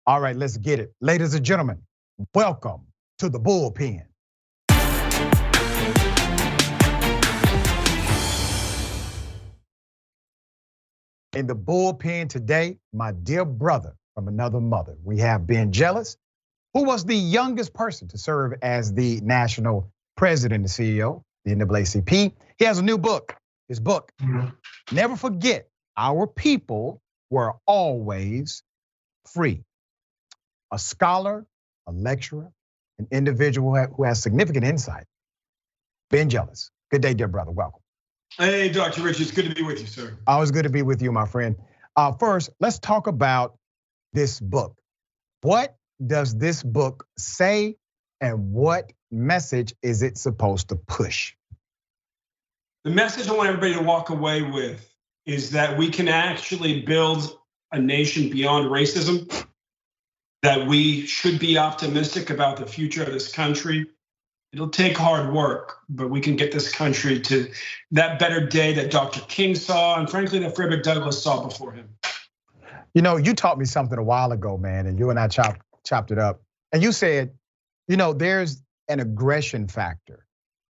All right, let's get it. Ladies and gentlemen, welcome to the Bullpen. In the Bullpen today, my dear brother from another mother, we have Ben Jealous, who was the youngest person to serve as the national president and CEO, the NAACP. He has a new book. His book, Never Forget, Our People Were Always Free. A scholar, a lecturer, an individual who has significant insight. Ben Jealous. Good day, dear brother. Welcome. Hey, Dr. Richey, it's good to be with you, sir. Always good to be with you, my friend. First, let's talk about this book. What does this book say, and what message is it supposed to push? The message I want everybody to walk away with is that we can actually build a nation beyond racism, that we should be optimistic about the future of this country. It'll take hard work, but we can get this country to that better day that Dr. King saw, and frankly, that Frederick Douglass saw before him. You know, you taught me something a while ago, man, and you and I chopped it up. And you said, there's an aggression factor.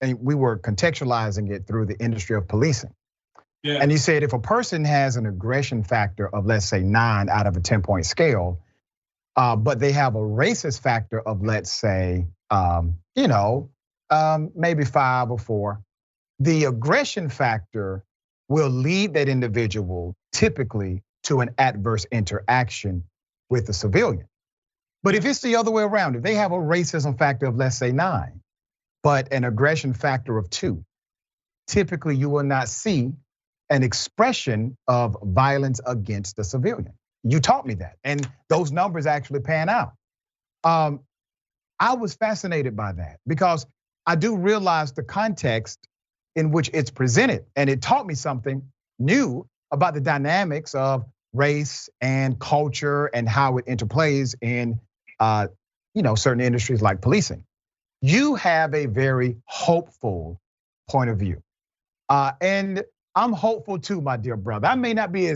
And we were contextualizing it through the industry of policing. Yeah. And you said if a person has an aggression factor of, let's say, 9 out of a 10-point scale, but they have a racist factor of, let's say, maybe 5 or 4, the aggression factor will lead that individual typically to an adverse interaction with the civilian. But if it's the other way around, if they have a racism factor of, let's say, 9, but an aggression factor of 2, typically you will not see an expression of violence against the civilian. You taught me that, and those numbers actually pan out. I was fascinated by that because I do realize the context in which it's presented, and it taught me something new about the dynamics of race and culture and how it interplays in certain industries like policing. You have a very hopeful point of view, and I'm hopeful too, my dear brother. I may not be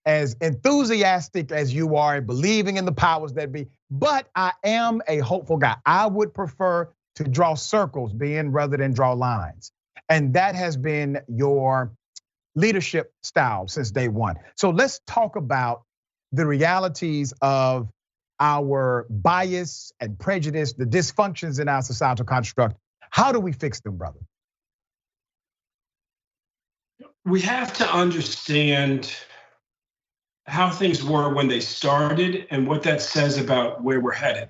as enthusiastic as you are in believing in the powers that be, but I am a hopeful guy. I would prefer to draw circles, Ben, rather than draw lines. And that has been your leadership style since day one. So let's talk about the realities of our bias and prejudice, the dysfunctions in our societal construct. How do we fix them, brother? We have to understand how things were when they started and what that says about where we're headed.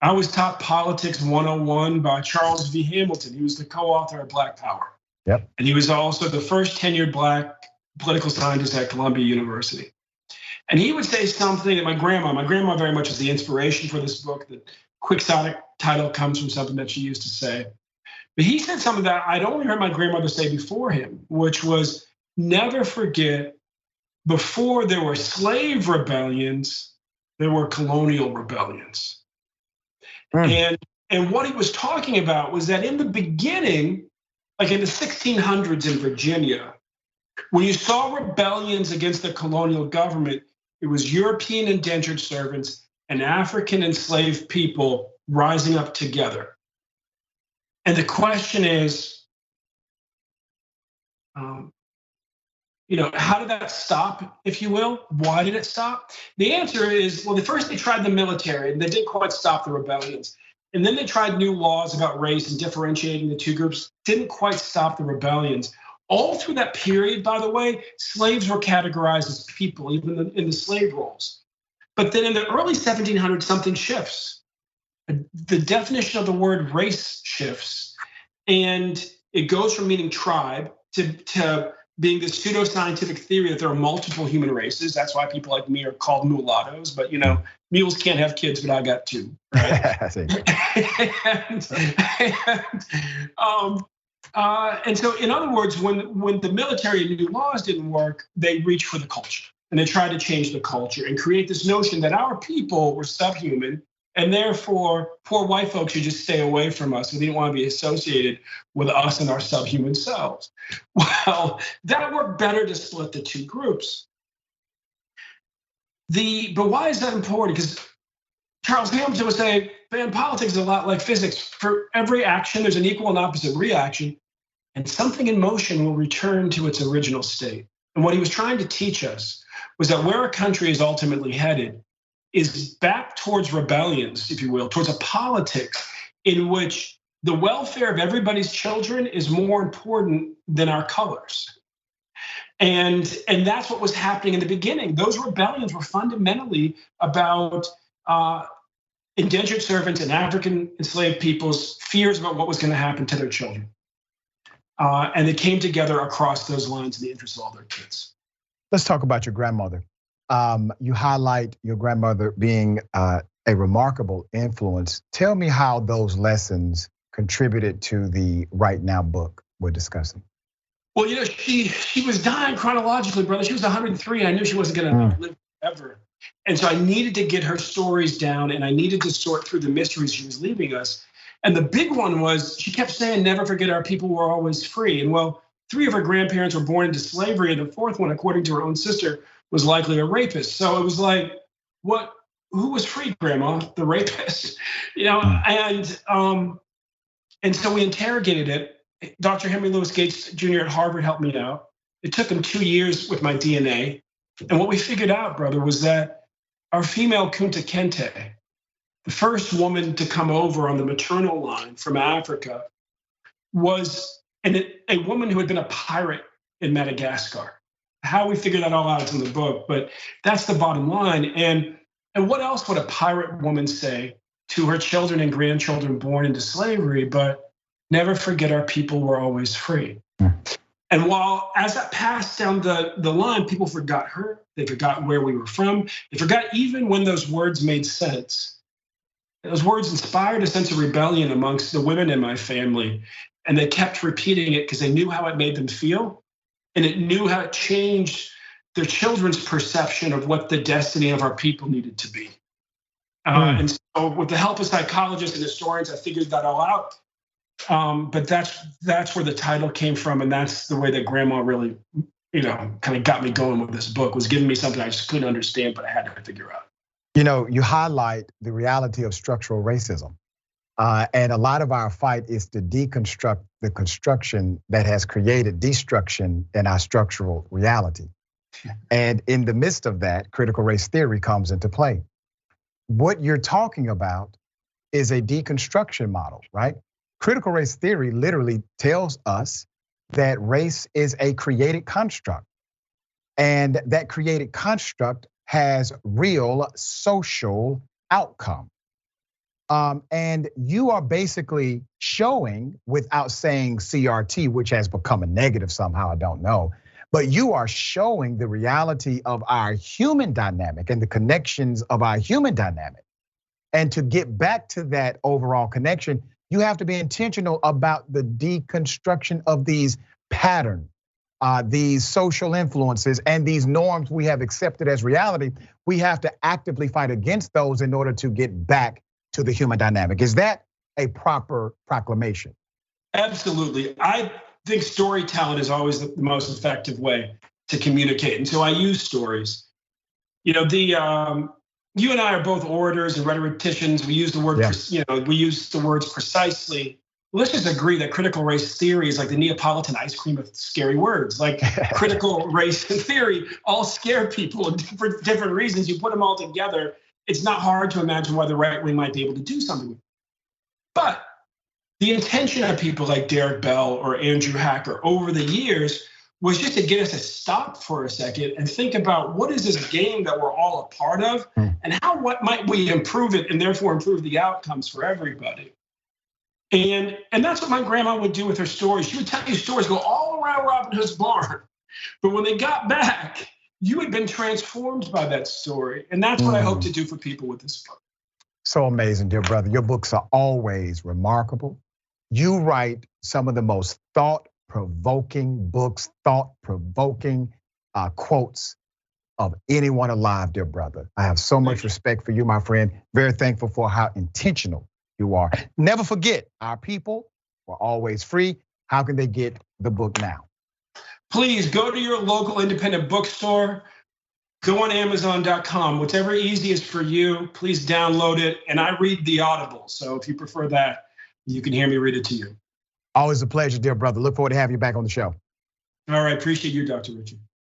I was taught Politics 101 by Charles V. Hamilton. He was the co-author of Black Power. Yep. And he was also the first tenured Black political scientist at Columbia University. And he would say something that my grandma very much is the inspiration for this book. The quixotic title comes from something that she used to say. But he said something that I'd only heard my grandmother say before him, which was never forget, before there were slave rebellions, there were colonial rebellions. And what he was talking about was that in the beginning, like in the 1600s in Virginia, when you saw rebellions against the colonial government, it was European indentured servants and African enslaved people rising up together. And the question is, how did that stop, if you will? Why did it stop? The answer is, well, first they tried the military and they didn't quite stop the rebellions. And then they tried new laws about race and differentiating the two groups, didn't quite stop the rebellions. All through that period, by the way, slaves were categorized as people, even in the slave rolls. But then in the early 1700s, something shifts. The definition of the word race shifts. And it goes from meaning tribe to being this pseudoscientific theory that there are multiple human races. That's why people like me are called mulattoes. But mules can't have kids, but I got 2. Right? And so, in other words, when the military and new laws didn't work, they reached for the culture and they tried to change the culture and create this notion that our people were subhuman and therefore poor white folks should just stay away from us. We didn't want to be associated with us and our subhuman selves. Well, that worked better to split the two groups. But why is that important? Because Charles Hamilton would say, man, politics is a lot like physics. For every action, there's an equal and opposite reaction, and something in motion will return to its original state. And what he was trying to teach us was that where a country is ultimately headed is back towards rebellions, if you will, towards a politics in which the welfare of everybody's children is more important than our colors. And that's what was happening in the beginning. Those rebellions were fundamentally about indentured servants and African enslaved people's fears about what was going to happen to their children. And they came together across those lines in the interest of all their kids. Let's talk about your grandmother. You highlight your grandmother being a remarkable influence. Tell me how those lessons contributed to the Right Now book we're discussing. Well, she was dying chronologically, brother. She was 103. I knew she wasn't going to live forever. And so I needed to get her stories down, and I needed to sort through the mysteries she was leaving us. And the big one was she kept saying, never forget our people were always free. And well, 3 of her grandparents were born into slavery, and the 4th one, according to her own sister, was likely a rapist. So it was like, who was free, Grandma? The rapist? And so we interrogated it. Dr. Henry Louis Gates Jr. at Harvard helped me out. It took him 2 years with my DNA. And what we figured out, brother, was that our female Kunta Kinte, the first woman to come over on the maternal line from Africa, was a woman who had been a pirate in Madagascar. How we figured that all out is in the book, but that's the bottom line. And what else would a pirate woman say to her children and grandchildren born into slavery, but never forget our people were always free. And while as that passed down the line, people forgot her, they forgot where we were from, they forgot even when those words made sense. Those words inspired a sense of rebellion amongst the women in my family, and they kept repeating it because they knew how it made them feel, and it knew how it changed their children's perception of what the destiny of our people needed to be. And so with the help of psychologists and historians, I figured that all out. But that's where the title came from, and that's the way that Grandma really, kind of got me going with this book, was giving me something I just couldn't understand, but I had to figure out. You highlight the reality of structural racism, and a lot of our fight is to deconstruct the construction that has created destruction in our structural reality. And in the midst of that, critical race theory comes into play. What you're talking about is a deconstruction model, right? Critical race theory literally tells us that race is a created construct, and that created construct has real social outcome. And you are basically showing, without saying CRT, which has become a negative somehow, I don't know, but you are showing the reality of our human dynamic and the connections of our human dynamic. And to get back to that overall connection, you have to be intentional about the deconstruction of these patterns, these social influences, and these norms we have accepted as reality. We have to actively fight against those in order to get back to the human dynamic. Is that a proper proclamation? Absolutely. I think storytelling is always the most effective way to communicate. And so I use stories. You and I are both orators and rhetoricians. We use the word, we use the words precisely. Let's just agree that critical race theory is like the Neapolitan ice cream of scary words. Like critical race theory all scare people for different reasons. You put them all together, it's not hard to imagine why the right wing might be able to do something with it. But the intention of people like Derek Bell or Andrew Hacker over the years was just to get us to stop for a second and think about what is this game that we're all a part of, and what might we improve it and therefore improve the outcomes for everybody. And that's what my grandma would do with her stories. She would tell you stories, go all around Robin Hood's barn. But when they got back, you had been transformed by that story. And that's what I hope to do for people with this book. So amazing, dear brother. Your books are always remarkable. You write some of the most thought-provoking books, thought-provoking quotes of anyone alive, dear brother. I have so much respect for you, my friend. Very thankful for how intentional you are. Never forget, our people were always free. How can they get the book now? Please go to your local independent bookstore. Go on Amazon.com, whatever easiest for you, please download it. And I read the Audible, so if you prefer that, you can hear me read it to you. Always a pleasure, dear brother. Look forward to having you back on the show. All right, appreciate you, Dr. Richey.